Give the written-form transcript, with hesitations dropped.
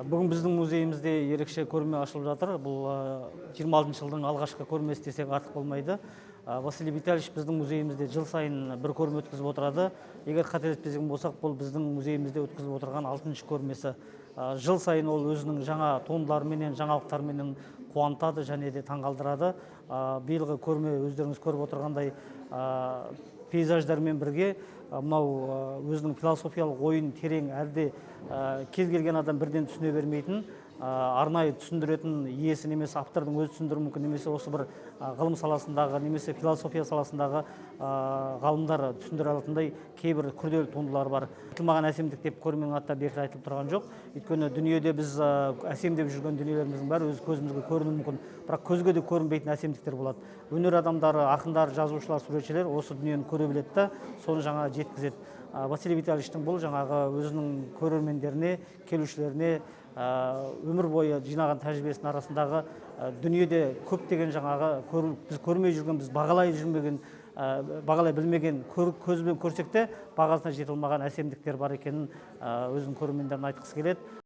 Бүгін біздің музейімізде ерекше көрме ашылып жатыр. Бұл 26 жылдың алғашқы көрмесі десек артық болмайды. Василий Витальевич біздің музейімізде жыл сайын бір көрме өткізіп отырады. Егер қателеспесем болсақ, бұл біздің музейімізде өткізіп отырған 6-шы көрмесі. Жыл сайын ол өзінің жаңа туындыларымен, жаңалықтарымен қуантады және де таңғалдырады. Биылғы көрме өздеріңіз көріп отырғандай пейзаждармен бірге мынау өзінің философиялық ойын терең, әлде кез келген адам бірден түсіне бермейтін, арнайы түсіндіретін иесі немесе автордың өзі түсіндіруі мүмкін, немесе осы бір ғылым саласындағы немесе философия саласындағы ғалымдар түсіндіре алатындай кейбір күрделі туындылар бар. Айтылмаған әсемдік деп көрменің атта бекіт айтылып тұрған жоқ. Өйткені дүниеде біз әсемдеп жүрген дүниелеріміздің бәрі өз көзімізге көрінуі мүмкін, бірақ көзге де көрінбейтін әсемдіктер болады. Өнер адамдары, ақындар, жазушылар, суретшілер осы дүниені көре біледі да, соны жаңа жеткізеді. Василий Витальевичтің бұл жаңағы өзінің көрермендеріне, келушілеріне өмір бойы жинаған тәжірибесінің арасындағы дүниеде көптеген жаңағы біз көрмей жүрген, біз бағалай жүрмеген, бағалай білмеген, көзбен көрсек те бағасына жете алмаған әсемдіктер бар екенін өзінің көрермендеріне айтқысы келеді.